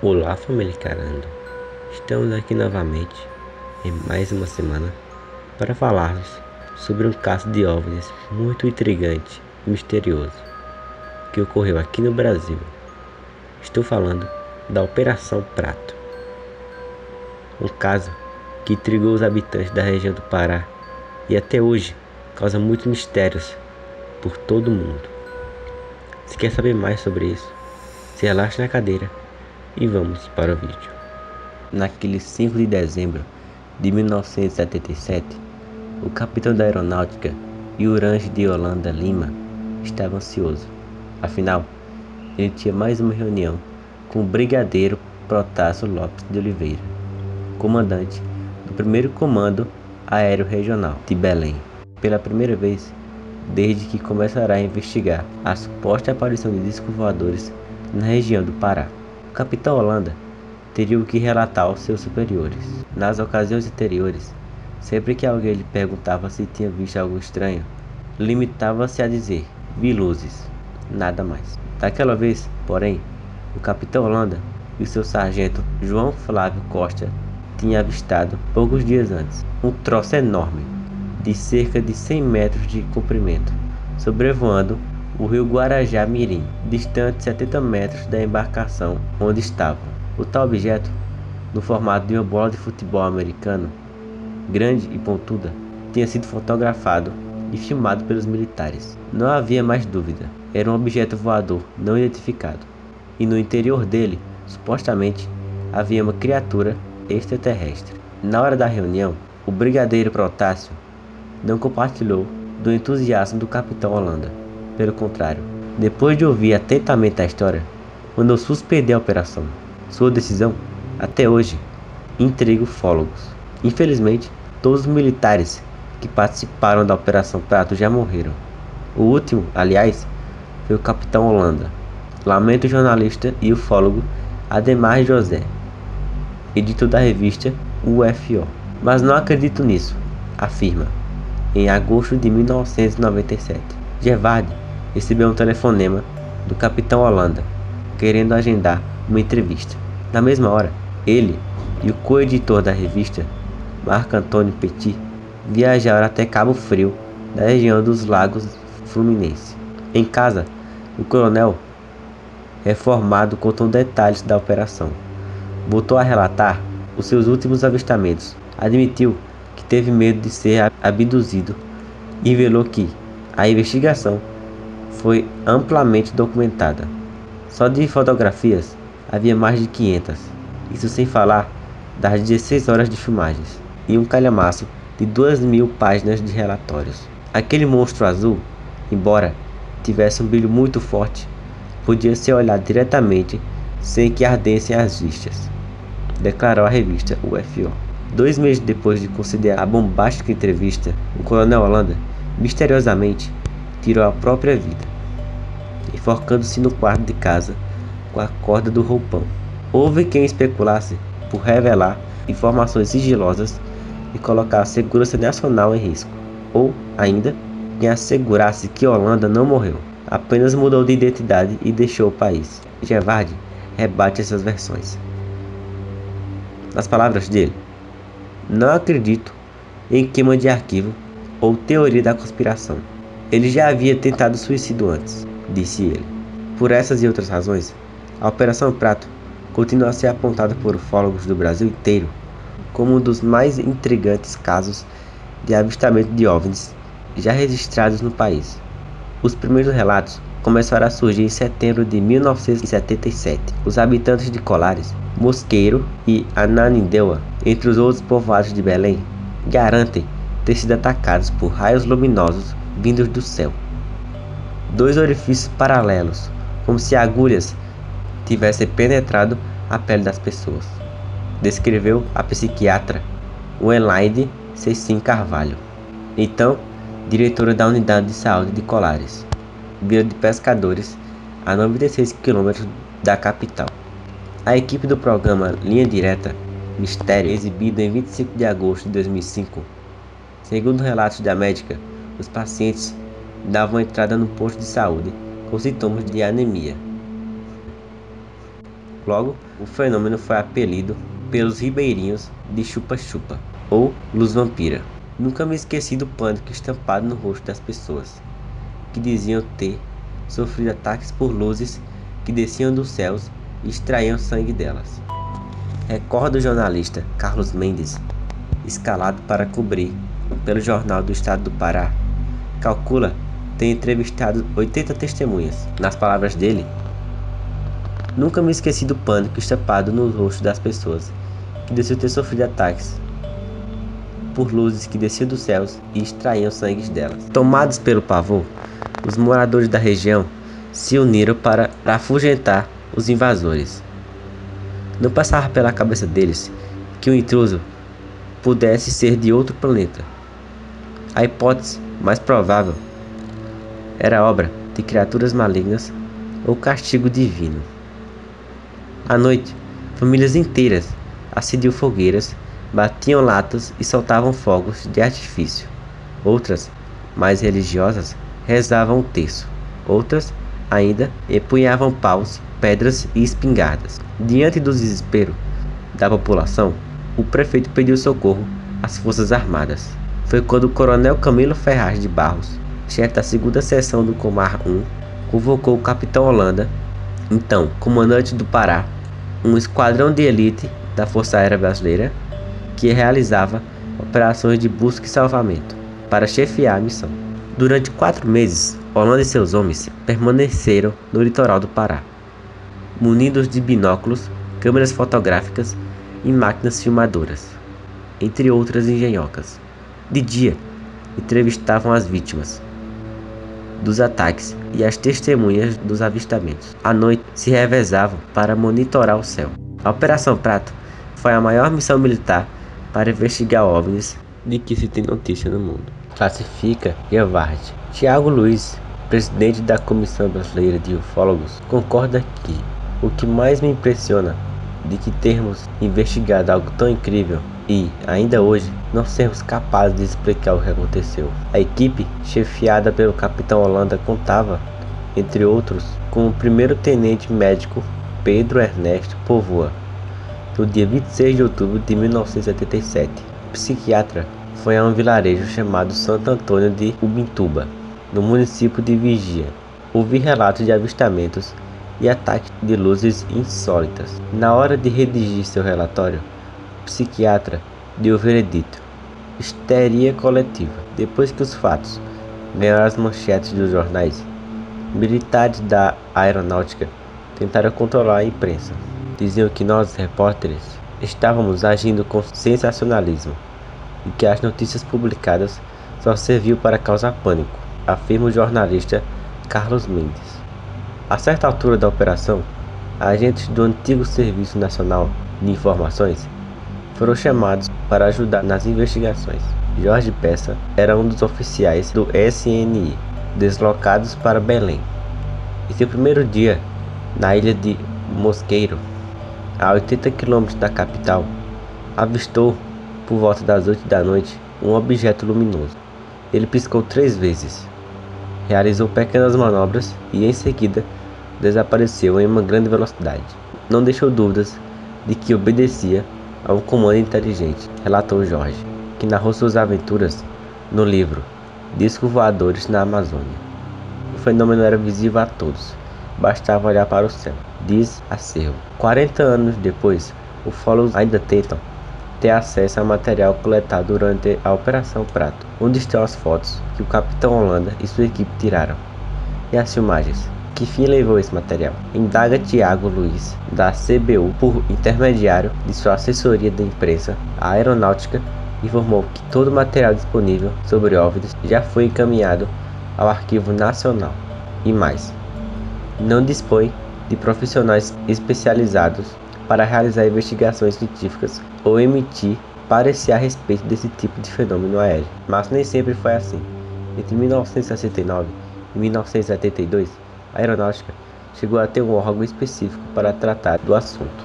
Olá, família Carando. Estamos aqui novamente em mais uma semana para falarmos sobre um caso de OVNIs muito intrigante e misterioso que ocorreu aqui no Brasil. Estou falando da Operação Prato, um caso que intrigou os habitantes da região do Pará e até hoje causa muitos mistérios por todo o mundo. Se quer saber mais sobre isso, se relaxe na cadeira e vamos para o vídeo. Naquele 5 de dezembro de 1977, o capitão da aeronáutica Urange de Holanda Lima estava ansioso. Afinal, ele tinha mais uma reunião com o brigadeiro Protásio Lopes de Oliveira, comandante do 1º Comando Aéreo Regional de Belém, pela primeira vez desde que começará a investigar a suposta aparição de discos voadores na região do Pará. O capitão Holanda teria o que relatar aos seus superiores. Nas ocasiões anteriores, sempre que alguém lhe perguntava se tinha visto algo estranho, limitava-se a dizer: vi luzes, nada mais. Daquela vez, porém, o capitão Holanda e o seu sargento João Flávio Costa tinham avistado, poucos dias antes, um troço enorme, de cerca de 100 metros de comprimento, sobrevoando o rio Guarajá Mirim, distante 70 metros da embarcação onde estavam. O tal objeto, no formato de uma bola de futebol americano, grande e pontuda, tinha sido fotografado e filmado pelos militares. Não havia mais dúvida, era um objeto voador não identificado, e no interior dele, supostamente, havia uma criatura extraterrestre. Na hora da reunião, o brigadeiro Protásio não compartilhou do entusiasmo do capitão Holanda. Pelo contrário, depois de ouvir atentamente a história, mandou suspender a operação. Sua decisão, até hoje, intriga ufólogos. Infelizmente, todos os militares que participaram da Operação Prato já morreram. O último, aliás, foi o capitão Holanda. Lamenta o jornalista e ufólogo Ademar José, editor da revista UFO. Mas não acredito nisso, afirma. Em agosto de 1997, Gervard recebeu um telefonema do capitão Holanda, querendo agendar uma entrevista. Na mesma hora, ele e o co-editor da revista, Marco Antônio Petit, viajaram até Cabo Frio, da região dos Lagos Fluminense. Em casa, o coronel, reformado, contou detalhes da operação. Voltou a relatar os seus últimos avistamentos. Admitiu que teve medo de ser abduzido e revelou que a investigação foi amplamente documentada. Só de fotografias havia mais de 500, isso sem falar das 16 horas de filmagens e um calhamaço de 2.000 páginas de relatórios. Aquele monstro azul, embora tivesse um brilho muito forte, podia ser olhado diretamente sem que ardessem as vistas, declarou a revista UFO. 2 meses depois de considerar a bombástica entrevista, o coronel Holanda misteriosamente tirou a própria vida, enforcando-se no quarto de casa com a corda do roupão. Houve quem especulasse por revelar informações sigilosas e colocar a segurança nacional em risco, ou ainda quem assegurasse que Holanda não morreu, apenas mudou de identidade e deixou o país. Gervard rebate essas versões. Nas palavras dele: não acredito em queima de arquivo ou teoria da conspiração. Ele já havia tentado suicídio antes, disse ele. Por essas e outras razões, a Operação Prato continua a ser apontada por ufólogos do Brasil inteiro como um dos mais intrigantes casos de avistamento de OVNIs já registrados no país. Os primeiros relatos começaram a surgir em setembro de 1977. Os habitantes de Colares, Mosqueiro e Ananindeua, entre os outros povoados de Belém, garantem ter sido atacados por raios luminosos vindos do céu. 2 orifícios paralelos, como se agulhas tivessem penetrado a pele das pessoas, descreveu a psiquiatra Welaide Cecim Carvalho, então diretora da Unidade de Saúde de Colares, vila de pescadores a 96 km da capital. A equipe do programa Linha Direta Mistério, exibido em 25 de agosto de 2005, segundo relatos da médica, os pacientes davam entrada no posto de saúde com sintomas de anemia. Logo, o fenômeno foi apelido pelos ribeirinhos de chupa-chupa, ou luz vampira. Nunca me esqueci do pânico estampado no rosto das pessoas, que diziam ter sofrido ataques por luzes que desciam dos céus e extraíam sangue delas. Recordo o jornalista Carlos Mendes, escalado para cobrir pelo Jornal do Estado do Pará, calcula ter entrevistado 80 testemunhas. Nas palavras dele, nunca me esqueci do pânico estampado no rosto das pessoas que diziam ter sofrido ataques por luzes que desciam dos céus e extraíam sangue delas. Tomados pelo pavor, os moradores da região se uniram para afugentar os invasores. Não passava pela cabeça deles que o intruso pudesse ser de outro planeta. A hipótese mais provável era obra de criaturas malignas ou castigo divino. À noite, famílias inteiras acendiam fogueiras, batiam latas e soltavam fogos de artifício. Outras, mais religiosas, rezavam o terço. Outras, ainda, empunhavam paus, pedras e espingardas. Diante do desespero da população, o prefeito pediu socorro às Forças Armadas. Foi quando o coronel Camilo Ferraz de Barros, chefe da 2ª seção do Comar 1, convocou o capitão Holanda, então comandante do Pará, um esquadrão de elite da Força Aérea Brasileira, que realizava operações de busca e salvamento, para chefiar a missão. Durante 4 meses, Holanda e seus homens permaneceram no litoral do Pará, munidos de binóculos, câmeras fotográficas e máquinas filmadoras, entre outras engenhocas. De dia, entrevistavam as vítimas dos ataques e as testemunhas dos avistamentos. À noite, se revezavam para monitorar o céu. A Operação Prato foi a maior missão militar para investigar OVNIs de que se tem notícia no mundo. Classifica Evard. Tiago Luiz, presidente da Comissão Brasileira de Ufólogos, concorda que o que mais me impressiona de que termos investigado algo tão incrível e, ainda hoje, não sermos capazes de explicar o que aconteceu. A equipe, chefiada pelo capitão Holanda, contava, entre outros, com o primeiro-tenente médico Pedro Ernesto Póvoa. No dia 26 de outubro de 1977, o psiquiatra foi a um vilarejo chamado Santo Antônio de Ubintuba, no município de Vigia. Houve relatos de avistamentos e ataques de luzes insólitas. Na hora de redigir seu relatório, o psiquiatra deu o veredito: histeria coletiva. Depois que os fatos ganharam as manchetes dos jornais, militares da aeronáutica tentaram controlar a imprensa. Diziam que nós, repórteres, estávamos agindo com sensacionalismo e que as notícias publicadas só serviam para causar pânico, afirma o jornalista Carlos Mendes. A certa altura da operação, agentes do antigo Serviço Nacional de Informações foram chamados para ajudar nas investigações. Jorge Peça era um dos oficiais do SNI, deslocados para Belém. Em seu primeiro dia na ilha de Mosqueiro, a 80 km da capital, avistou, por volta das 8 da noite, um objeto luminoso. Ele piscou 3 vezes, realizou pequenas manobras e, em seguida, desapareceu em uma grande velocidade. Não deixou dúvidas de que obedecia a um comando inteligente, relatou Jorge, que narrou suas aventuras no livro Discos Voadores na Amazônia. O fenômeno era visível a todos, bastava olhar para o céu, diz Acervo. 40 anos depois, ufólogos ainda tentam ter acesso a material coletado durante a Operação Prato, onde estão as fotos que o capitão Holanda e sua equipe tiraram, e as filmagens. Que fim levou esse material? Indaga Tiago Luiz, da CBU, por intermediário de sua assessoria de imprensa. A aeronáutica informou que todo o material disponível sobre OVNIs já foi encaminhado ao Arquivo Nacional. E mais, não dispõe de profissionais especializados para realizar investigações científicas ou emitir parecer a respeito desse tipo de fenômeno aéreo. Mas nem sempre foi assim. Entre 1969 e 1972, a aeronáutica chegou a ter um órgão específico para tratar do assunto,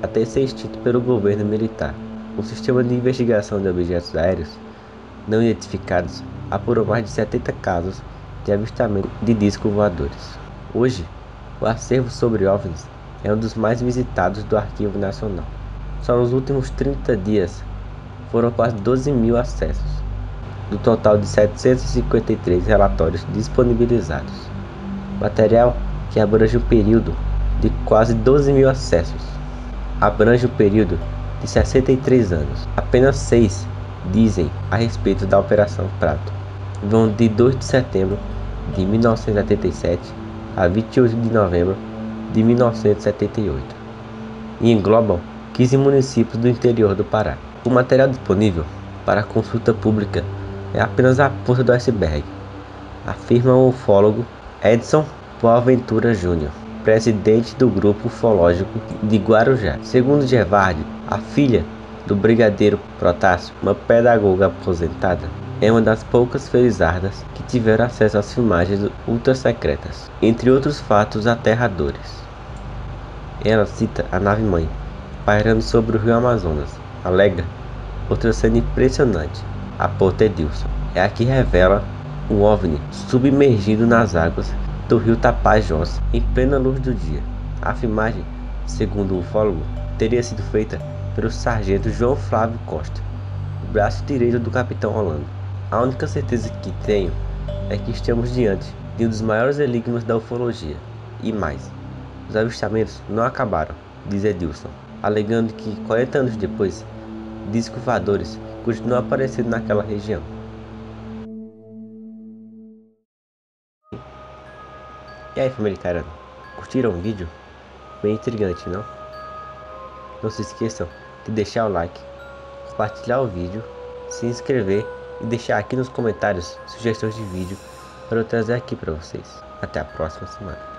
até ser extinto pelo governo militar. O sistema de investigação de objetos aéreos não identificados apurou mais de 70 casos de avistamento de discos voadores. Hoje, o acervo sobre OVNIs é um dos mais visitados do Arquivo Nacional. Só nos últimos 30 dias foram quase 12 mil acessos, do total de 753 relatórios disponibilizados. Material que abrange o período de quase 12 mil acessos. Abrange o período de 63 anos. Apenas 6 dizem a respeito da Operação Prato. Vão de 2 de setembro de 1987 a 28 de novembro de 1978 e englobam 15 municípios do interior do Pará. O material disponível para consulta pública é apenas a ponta do iceberg, afirma o ufólogo Edson Boaventura Júnior, presidente do Grupo Ufológico de Guarujá. Segundo Gervardi, a filha do brigadeiro Protásio, uma pedagoga aposentada, é uma das poucas felizardas que tiveram acesso às filmagens ultra secretas, entre outros fatos aterradores. Ela cita a nave-mãe pairando sobre o rio Amazonas. Alega outra cena impressionante, a Porta Edilson. É a que revela um OVNI submergido nas águas do rio Tapajós em plena luz do dia. A filmagem, segundo o ufólogo, teria sido feita pelo sargento João Flávio Costa, o braço direito do capitão Rolando. A única certeza que tenho é que estamos diante de um dos maiores enigmas da ufologia. E mais, os avistamentos não acabaram, diz Edilson, alegando que 40 anos depois, discos voadores continuam aparecendo naquela região. E aí, família caramba, curtiram o vídeo? Bem intrigante, não? Não se esqueçam de deixar o like, compartilhar o vídeo, se inscrever e deixar aqui nos comentários sugestões de vídeo para eu trazer aqui para vocês. Até a próxima semana.